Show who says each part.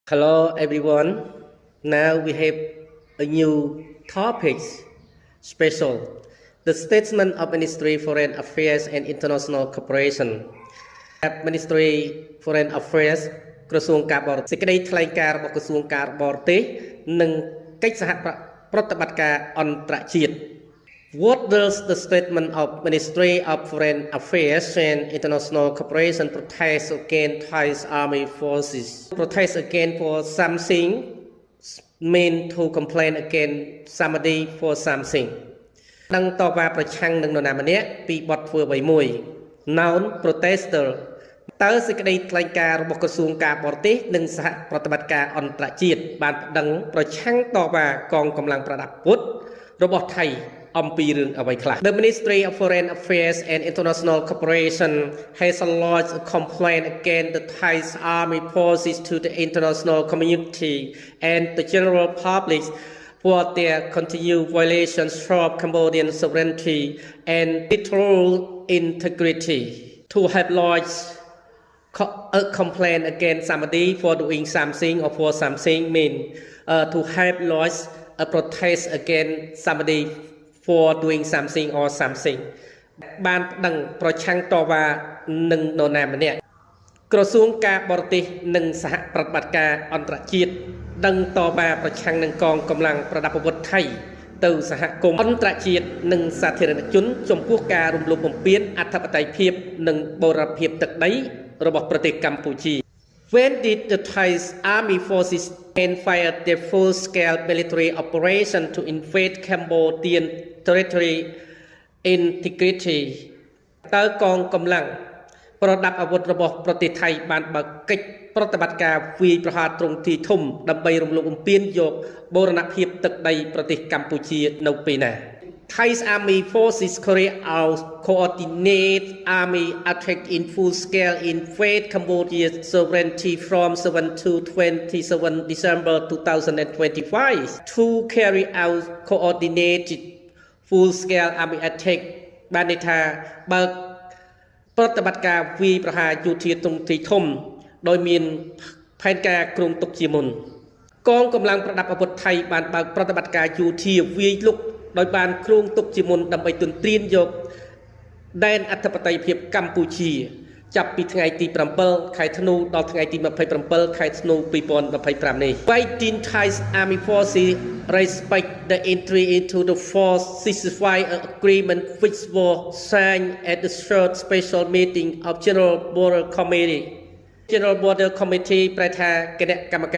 Speaker 1: Hello everyone. Now we have a new topic special. The statement of Ministry Foreign Affairs and International Cooperation. Ministry Foreign Affairs ក្រសួងការបរទេសសេចក្តីថ្លែងការណ៍របស់ក្រសួងការបរទេសនិងកិច្ចសហប្រតិបត្តិការអន្តរជាតិ What does the statement of Ministry of Foreign Affairs and International Cooperation protest against Thai Army Forces? Protest against for something mean to complain against somebody for something. ដឹងតបប្រឆាំងនឹងនរណាម្នាក់ពីបទធ្វើអ្វីមួយ Noun protester តើសេចក្តីថ្លែងការណ៍របស់ក្រសួងការបរទេសនិងសហប្រតិបត្តិការអន្តរជាតិបានប្តឹងប្រឆាំងតបកងកម្លាំងប្រដាប់អាវុធរបស់ថៃអំពីរឿងអ្វីខ្លះ The Ministry of Foreign Affairs and International Cooperation has lodged a complaint against the Thai Army Forces to the international community and the general public for their continued violations of Cambodian sovereignty and territorial integrity. To have lodged a complaint against somebody for doing something or for something mean to have lodged a protest against somebody for doing something or something បានប្តឹងប្រឆាំងតវ៉ានឹងនរណាម្នាក់ក្រសួងការបរទេសនិងសហប្រតិបត្តិការអន្តរជាតិដឹងតវ៉ាប្រឆាំងនឹងកងកម្លាំងប្រដាប់អាវុធថៃទៅសហគមន៍អន្តរជាតិនិងសាធារណជនចំពោះការរំលោភបំពានអធិបតេយ្យភាពនិងបូរណភាពទឹកដីរបស់ប្រទេសកម្ពុជា When did the Thai Army Forces fire their full-scale military operation to invade Cambodian territory integrity តើកងកម្លាំងប្រដាប់អាវុធរបស់ប្រទេសថៃបានបើកកិច្ចប្រតិបត្តិការវាយប្រហារទ្រង់ទ្រាយធំដើម្បីរំលោភបំពានយកបូរណភាពទឹកដីប្រទេសកម្ពុជានៅពេលណា Thai Army Forces carry out coordinate army attack in full scale invade Cambodia's sovereignty from 7 to 27 December 2025 to carry out coordinated full scale army attack បានន័យថាបើកប្រតិបត្តិការវាយប្រហារយោធាទ្រង់ទ្រាយធំដោយមានផែនការគ្រោងទុកជាមុនកងកម្លាំងប្រដាប់អាវុធថៃបានបើកប្រតិបត្តិការយោធាវាយលុកដោយបានគ្រោងទុកជាមុនដើម្បីទន្ទ្រានយកដែនអធិបតេយ្យភាពកម្ពុជាចាប់ពីថ្ងៃទី7ខែធ្នូដល់ថ្ងៃទី27ខែធ្នូ2025នេះ Why didn't Thai Army Forces respect the entry into the force ceasefire agreement which was signed at the third special meeting of General Border Committee General Border Committee ប្រែថាគណៈកម្មការ